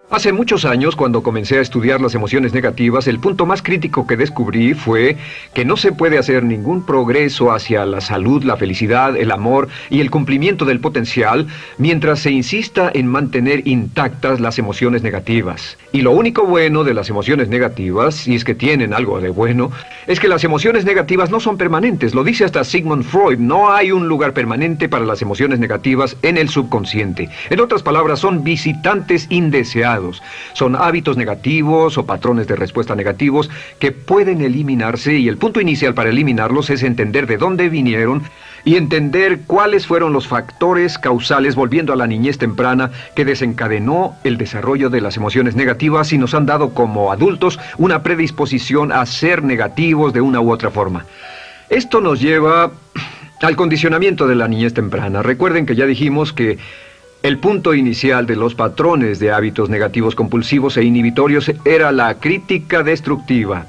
Hace muchos años, cuando comencé a estudiar las emociones negativas, el punto más crítico que descubrí fue que no se puede hacer ningún progreso hacia la salud, la felicidad, el amor y el cumplimiento del potencial mientras se insista en mantener intactas las emociones negativas. Y lo único bueno de las emociones negativas, si es que tienen algo de bueno, es que las emociones negativas no son permanentes. Lo dice hasta Sigmund Freud, no hay un lugar permanente para las emociones negativas en el subconsciente. En otras palabras, son visitantes indeseados. Son hábitos negativos o patrones de respuesta negativos que pueden eliminarse, y el punto inicial para eliminarlos es entender de dónde vinieron y entender cuáles fueron los factores causales, volviendo a la niñez temprana, que desencadenó el desarrollo de las emociones negativas y nos han dado como adultos una predisposición a ser negativos de una u otra forma. Esto nos lleva al condicionamiento de la niñez temprana. Recuerden que ya dijimos que el punto inicial de los patrones de hábitos negativos compulsivos e inhibitorios era la crítica destructiva.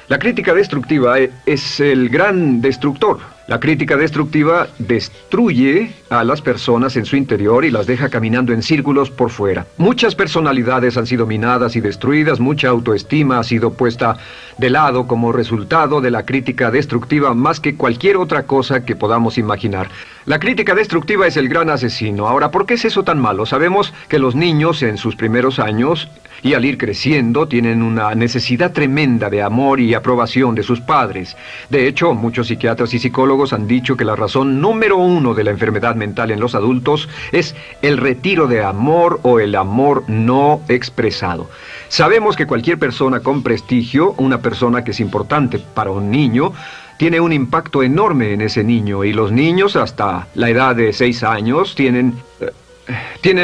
La crítica destructiva es el gran destructor. La crítica destructiva destruye a las personas en su interior y las deja caminando en círculos por fuera. Muchas personalidades han sido minadas y destruidas, mucha autoestima ha sido puesta de lado como resultado de la crítica destructiva más que cualquier otra cosa que podamos imaginar. La crítica destructiva es el gran asesino. Ahora, ¿por qué es eso tan malo? Sabemos que los niños en sus primeros años y al ir creciendo tienen una necesidad tremenda de amor y aprobación de sus padres. De hecho, muchos psiquiatras y psicólogos han dicho que la razón número uno de la enfermedad mental en los adultos es el retiro de amor o el amor no expresado. Sabemos que cualquier persona con prestigio, una persona que es importante para un niño, tiene un impacto enorme en ese niño, y los niños hasta la edad de 6 años tienen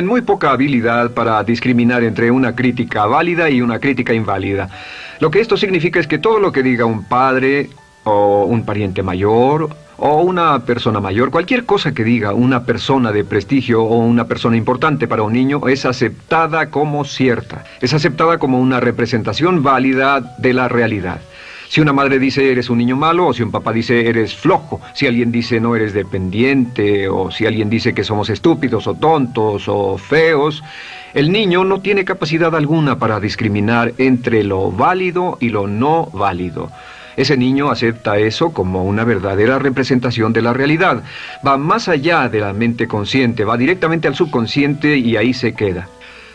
muy poca habilidad para discriminar entre una crítica válida y una crítica inválida. Lo que esto significa es que todo lo que diga un padre o un pariente mayor o una persona mayor, cualquier cosa que diga una persona de prestigio o una persona importante para un niño es aceptada como cierta, es aceptada como una representación válida de la realidad. Si una madre dice eres un niño malo, o si un papá dice eres flojo, si alguien dice no eres dependiente, o si alguien dice que somos estúpidos o tontos o feos, el niño no tiene capacidad alguna para discriminar entre lo válido y lo no válido. Ese niño acepta eso como una verdadera representación de la realidad. Va más allá de la mente consciente, va directamente al subconsciente y ahí se queda.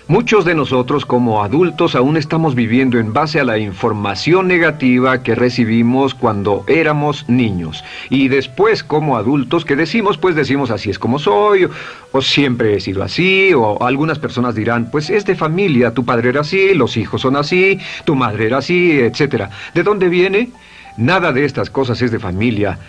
Muchos de nosotros como adultos aún estamos viviendo en base a la información negativa que recibimos cuando éramos niños. Y después como adultos, ¿qué decimos? Pues decimos así es como soy, o siempre he sido así, o algunas personas dirán, pues es de familia, tu padre era así, los hijos son así, tu madre era así, etc. ¿De dónde viene? Nada de estas cosas es de familia.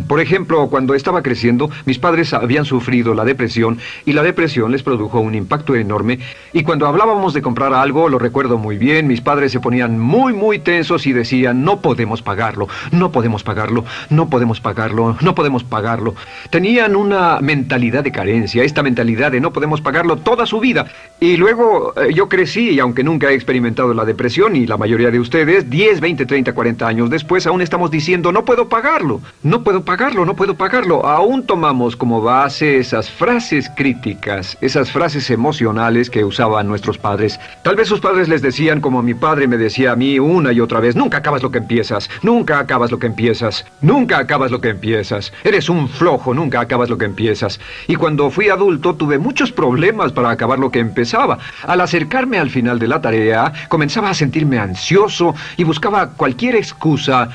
Por ejemplo, cuando estaba creciendo, mis padres habían sufrido la depresión y la depresión les produjo un impacto enorme. Y cuando hablábamos de comprar algo, lo recuerdo muy bien, mis padres se ponían muy tensos y decían, no podemos pagarlo, no podemos pagarlo, no podemos pagarlo, no podemos pagarlo. Tenían una mentalidad de carencia, esta mentalidad de no podemos pagarlo toda su vida. Y luego yo crecí, y aunque nunca he experimentado la depresión, y la mayoría de ustedes, 10, 20, 30, 40 años después, aún estamos diciendo, no puedo pagarlo, no puedo pagarlo, no puedo pagarlo. Aún tomamos como base esas frases críticas, esas frases emocionales que usaban nuestros padres. Tal vez sus padres les decían como mi padre me decía a mí una y otra vez, nunca acabas lo que empiezas, nunca acabas lo que empiezas, nunca acabas lo que empiezas, eres un flojo, nunca acabas lo que empiezas. Y cuando fui adulto tuve muchos problemas para acabar lo que empezaba. Al acercarme al final de la tarea, comenzaba a sentirme ansioso y buscaba cualquier excusa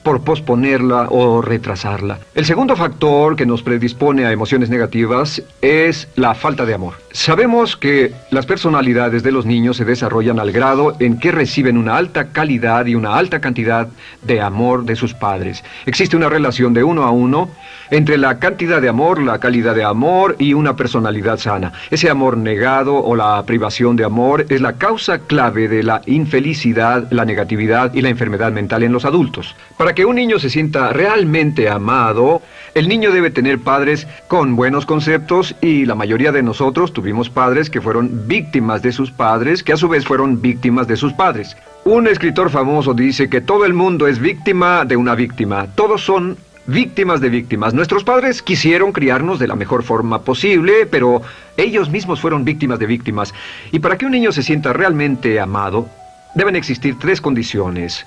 por posponerla o retrasarla. El segundo factor que nos predispone a emociones negativas es la falta de amor. Sabemos que las personalidades de los niños se desarrollan al grado en que reciben una alta calidad y una alta cantidad de amor de sus padres. Existe una relación de 1 a 1 entre la cantidad de amor, la calidad de amor y una personalidad sana. Ese amor negado o la privación de amor es la causa clave de la infelicidad, la negatividad y la enfermedad mental en los adultos. Para que un niño se sienta realmente amado, el niño debe tener padres con buenos conceptos, y la mayoría de nosotros tuvimos padres que fueron víctimas de sus padres, que a su vez fueron víctimas de sus padres. Un escritor famoso dice que todo el mundo es víctima de una víctima. Todos son Víctimas de víctimas. Nuestros padres quisieron criarnos de la mejor forma posible, pero ellos mismos fueron víctimas de víctimas. Y para que un niño se sienta realmente amado, deben existir 3 condiciones.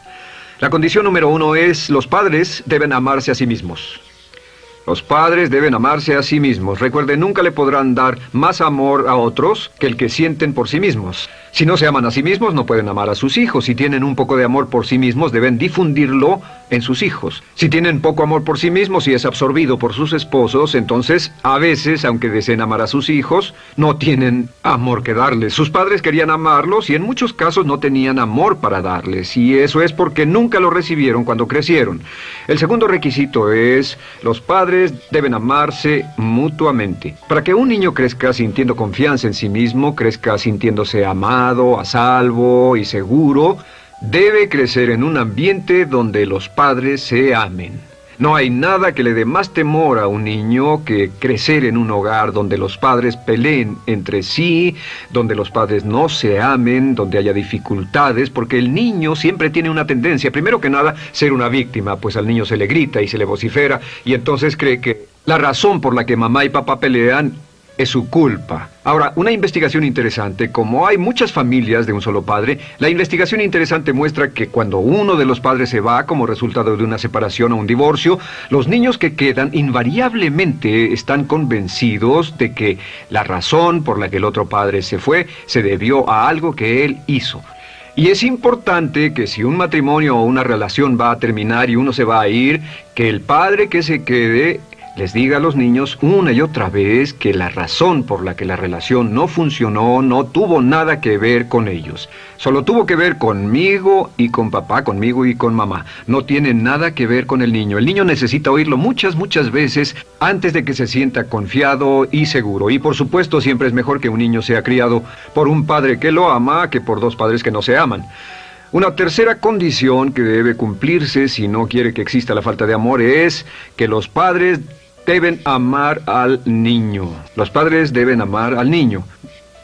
La condición número 1 es: los padres deben amarse a sí mismos. Los padres deben amarse a sí mismos. Recuerden, nunca le podrán dar más amor a otros que el que sienten por sí mismos. Si no se aman a sí mismos, no pueden amar a sus hijos. Si tienen un poco de amor por sí mismos, deben difundirlo en sus hijos. Si tienen poco amor por sí mismos y es absorbido por sus esposos, entonces, a veces, aunque deseen amar a sus hijos, no tienen amor que darles. Sus padres querían amarlos y en muchos casos no tenían amor para darles. Y eso es porque nunca lo recibieron cuando crecieron. El segundo requisito es: los padres deben amarse mutuamente. Para que un niño crezca sintiendo confianza en sí mismo, crezca sintiéndose amado, a salvo y seguro, debe crecer en un ambiente donde los padres se amen. No hay nada que le dé más temor a un niño que crecer en un hogar donde los padres peleen entre sí, donde los padres no se amen, donde haya dificultades, porque el niño siempre tiene una tendencia, primero que nada, ser una víctima, pues al niño se le grita y se le vocifera, y entonces cree que la razón por la que mamá y papá pelean es su culpa. Ahora, una investigación interesante: como hay muchas familias de un solo padre, la investigación interesante muestra que cuando uno de los padres se va como resultado de una separación o un divorcio, los niños que quedan invariablemente están convencidos de que la razón por la que el otro padre se fue se debió a algo que él hizo. Y es importante que si un matrimonio o una relación va a terminar y uno se va a ir, que el padre que se quede les diga a los niños una y otra vez que la razón por la que la relación no funcionó no tuvo nada que ver con ellos. Solo tuvo que ver conmigo y con papá, conmigo y con mamá. No tiene nada que ver con el niño. El niño necesita oírlo muchas veces antes de que se sienta confiado y seguro. Y por supuesto, siempre es mejor que un niño sea criado por un padre que lo ama que por 2 padres que no se aman. Una tercera condición que debe cumplirse si no quiere que exista la falta de amor es que los padres deben amar al niño. Los padres deben amar al niño.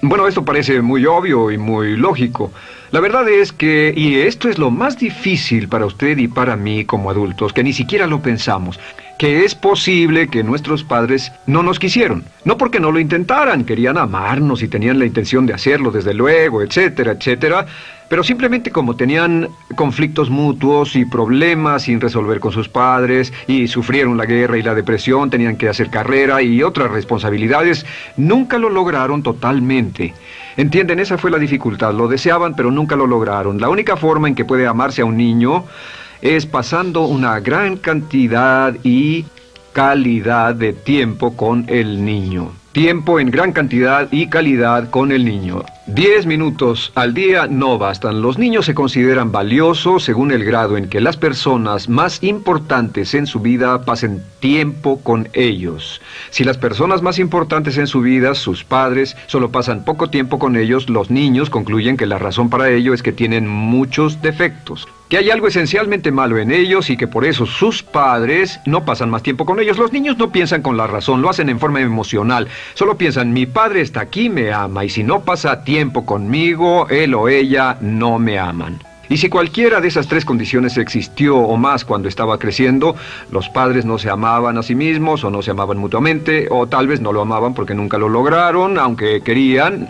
Bueno, esto parece muy obvio y muy lógico. La verdad es que, y esto es lo más difícil para usted y para mí como adultos, que ni siquiera lo pensamos, que es posible que nuestros padres no nos quisieron. No porque no lo intentaran, querían amarnos y tenían la intención de hacerlo, desde luego, etcétera, etcétera, pero simplemente como tenían conflictos mutuos y problemas sin resolver con sus padres, y sufrieron la guerra y la depresión, tenían que hacer carrera y otras responsabilidades, nunca lo lograron totalmente. ¿Entienden? Esa fue la dificultad. Lo deseaban, pero nunca lo lograron. La única forma en que puede amarse a un niño es pasando una gran cantidad y calidad de tiempo con el niño. Tiempo en gran cantidad y calidad con el niño. 10 minutos al día no bastan. Los niños se consideran valiosos según el grado en que las personas más importantes en su vida pasen tiempo con ellos. Si las personas más importantes en su vida, sus padres, solo pasan poco tiempo con ellos, los niños concluyen que la razón para ello es que tienen muchos defectos, que hay algo esencialmente malo en ellos y que por eso sus padres no pasan más tiempo con ellos. Los niños no piensan con la razón, lo hacen en forma emocional. Solo piensan: mi padre está aquí, me ama, y si no pasa tiempo conmigo, él o ella no me aman. Y si cualquiera de esas 3 condiciones existió o más cuando estaba creciendo, los padres no se amaban a sí mismos, o no se amaban mutuamente, o tal vez no lo amaban porque nunca lo lograron, aunque querían,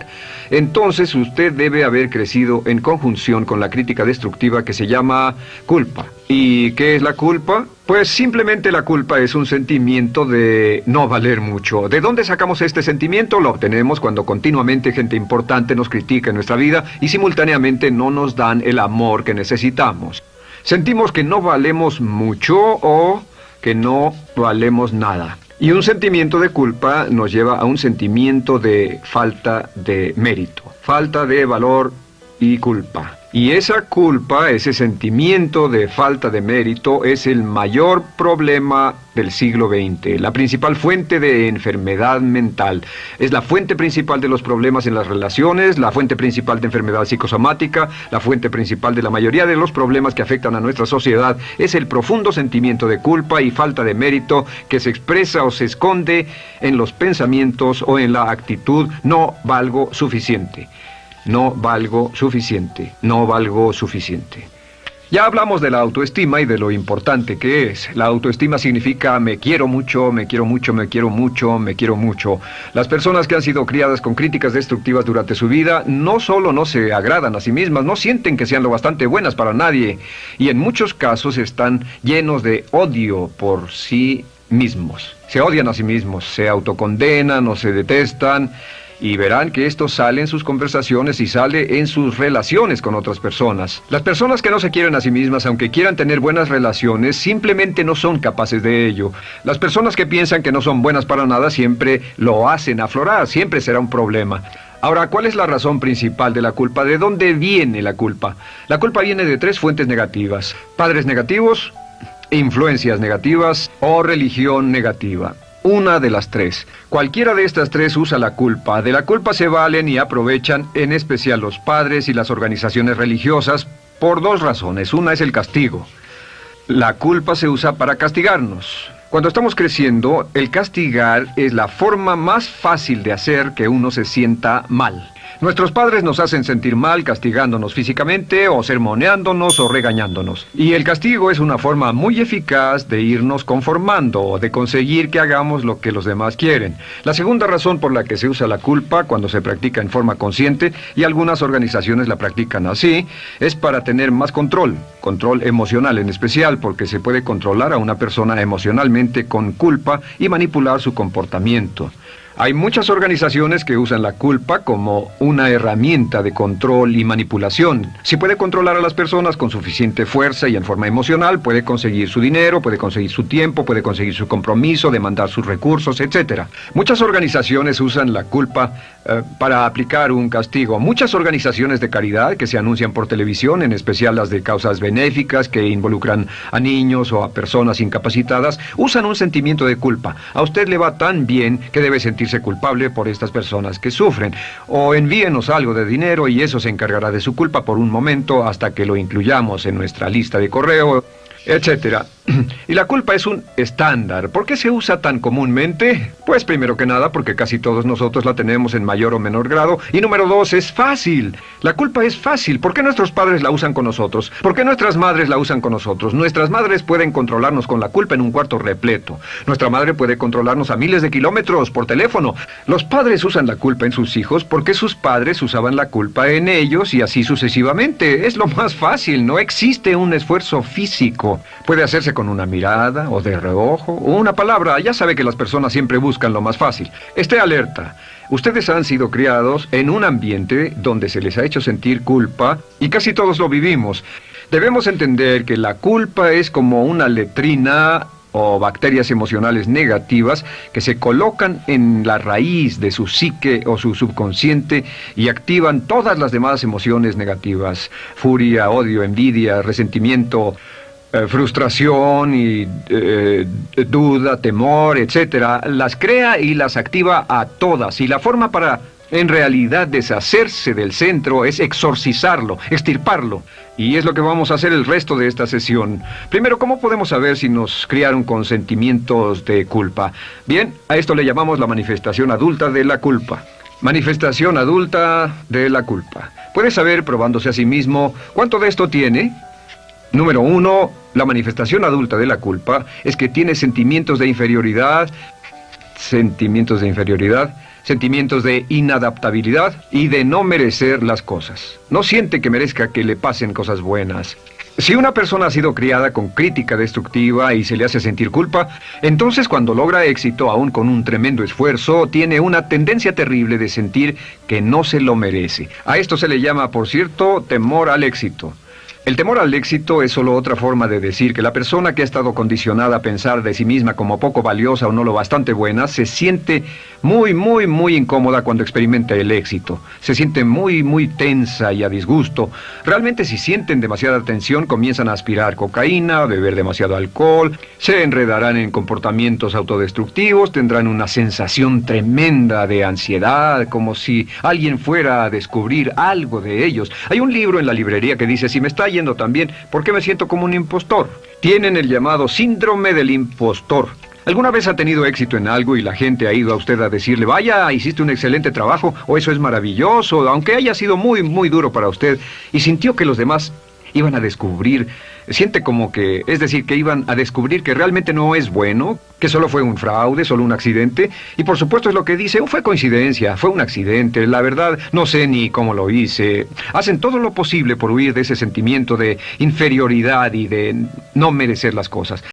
entonces usted debe haber crecido en conjunción con la crítica destructiva que se llama culpa. ¿Y qué es la culpa? Pues simplemente la culpa es un sentimiento de no valer mucho. ¿De dónde sacamos este sentimiento? Lo obtenemos cuando continuamente gente importante nos critica en nuestra vida y simultáneamente no nos dan el amor que necesitamos. Sentimos que no valemos mucho o que no valemos nada. Y un sentimiento de culpa nos lleva a un sentimiento de falta de mérito, falta de valor y culpa. Y esa culpa, ese sentimiento de falta de mérito, es el mayor problema del siglo XX, la principal fuente de enfermedad mental. Es la fuente principal de los problemas en las relaciones, la fuente principal de enfermedad psicosomática, la fuente principal de la mayoría de los problemas que afectan a nuestra sociedad. Es el profundo sentimiento de culpa y falta de mérito que se expresa o se esconde en los pensamientos o en la actitud: no valgo suficiente. No valgo suficiente, no valgo suficiente. Ya hablamos de la autoestima y de lo importante que es. La autoestima significa me quiero mucho, me quiero mucho, me quiero mucho, me quiero mucho. Las personas que han sido criadas con críticas destructivas durante su vida no solo no se agradan a sí mismas, no sienten que sean lo bastante buenas para nadie y en muchos casos están llenos de odio por sí mismos. Se odian a sí mismos, se autocondenan o se detestan. Y verán que esto sale en sus conversaciones y sale en sus relaciones con otras personas. Las personas que no se quieren a sí mismas, aunque quieran tener buenas relaciones, simplemente no son capaces de ello. Las personas que piensan que no son buenas para nada siempre lo hacen aflorar, siempre será un problema. Ahora, ¿cuál es la razón principal de la culpa? ¿De dónde viene la culpa? La culpa viene de 3 fuentes negativas: padres negativos, influencias negativas o religión negativa. Una de las 3. Cualquiera de estas 3 usa la culpa. De la culpa se valen y aprovechan, en especial los padres y las organizaciones religiosas, por 2 razones. Una es el castigo. La culpa se usa para castigarnos. Cuando estamos creciendo, el castigar es la forma más fácil de hacer que uno se sienta mal. Nuestros padres nos hacen sentir mal castigándonos físicamente o sermoneándonos o regañándonos. Y el castigo es una forma muy eficaz de irnos conformando o de conseguir que hagamos lo que los demás quieren. La segunda razón por la que se usa la culpa cuando se practica en forma consciente, y algunas organizaciones la practican así, es para tener más control emocional en especial, porque se puede controlar a una persona emocionalmente con culpa y manipular su comportamiento. Hay muchas organizaciones que usan la culpa como una herramienta de control y manipulación. Si puede controlar a las personas con suficiente fuerza y en forma emocional, puede conseguir su dinero, puede conseguir su tiempo, puede conseguir su compromiso, demandar sus recursos, etc. Muchas organizaciones usan la culpa para aplicar un castigo. Muchas organizaciones de caridad que se anuncian por televisión, en especial las de causas benéficas que involucran a niños o a personas incapacitadas, usan un sentimiento de culpa. A usted le va tan bien que debe sentirse culpable por estas personas que sufren. O envíenos algo de dinero y eso se encargará de su culpa por un momento hasta que lo incluyamos en nuestra lista de correo, etcétera. Y la culpa es un estándar. ¿Por qué se usa tan comúnmente? Pues primero que nada porque casi todos nosotros la tenemos en mayor o menor grado. Y número 2, es fácil. La culpa es fácil. ¿Por qué nuestros padres la usan con nosotros? ¿Por qué nuestras madres la usan con nosotros? Nuestras madres pueden controlarnos con la culpa en un cuarto repleto. Nuestra madre puede controlarnos a miles de kilómetros por teléfono. Los padres usan la culpa en sus hijos porque sus padres usaban la culpa en ellos y así sucesivamente. Es lo más fácil. No existe un esfuerzo físico. Puede hacerse con una mirada o de reojo o una palabra. Ya sabe que las personas siempre buscan lo más fácil. Esté alerta. Ustedes han sido criados en un ambiente donde se les ha hecho sentir culpa y casi todos lo vivimos. Debemos entender que la culpa es como una letrina o bacterias emocionales negativas que se colocan en la raíz de su psique o su subconsciente y activan todas las demás emociones negativas: furia, odio, envidia, resentimiento, frustración y duda, temor, etcétera. Las crea y las activa a todas, y la forma para en realidad deshacerse del centro es exorcizarlo, extirparlo. Y es lo que vamos a hacer el resto de esta sesión. Primero, ¿cómo podemos saber si nos criaron con sentimientos de culpa? Bien, a esto le llamamos la manifestación adulta de la culpa. Manifestación adulta de la culpa. Puede saber, probándose a sí mismo, cuánto de esto tiene. Número 1, la manifestación adulta de la culpa es que tiene sentimientos de inferioridad, sentimientos de inadaptabilidad y de no merecer las cosas. No siente que merezca que le pasen cosas buenas. Si una persona ha sido criada con crítica destructiva y se le hace sentir culpa, entonces cuando logra éxito, aún con un tremendo esfuerzo, tiene una tendencia terrible de sentir que no se lo merece. A esto se le llama, por cierto, temor al éxito. El temor al éxito es solo otra forma de decir que la persona que ha estado condicionada a pensar de sí misma como poco valiosa o no lo bastante buena, se siente muy incómoda cuando experimenta el éxito. Se siente muy tensa y a disgusto. Realmente, si sienten demasiada tensión, comienzan a aspirar cocaína, a beber demasiado alcohol, se enredarán en comportamientos autodestructivos, tendrán una sensación tremenda de ansiedad, como si alguien fuera a descubrir algo de ellos. Hay un libro en la librería que dice: si me está yendo tan bien, ¿por qué me siento como un impostor? Tienen el llamado síndrome del impostor. ¿Alguna vez ha tenido éxito en algo y la gente ha ido a usted a decirle: vaya, hiciste un excelente trabajo, o eso es maravilloso, aunque haya sido muy duro para usted, y sintió que los demás iban a descubrir, siente como que, es decir, que iban a descubrir que realmente no es bueno, que solo fue un fraude, solo un accidente, y por supuesto es lo que dice, fue coincidencia, fue un accidente, la verdad no sé ni cómo lo hice. Hacen todo lo posible por huir de ese sentimiento de inferioridad y de no merecer las cosas.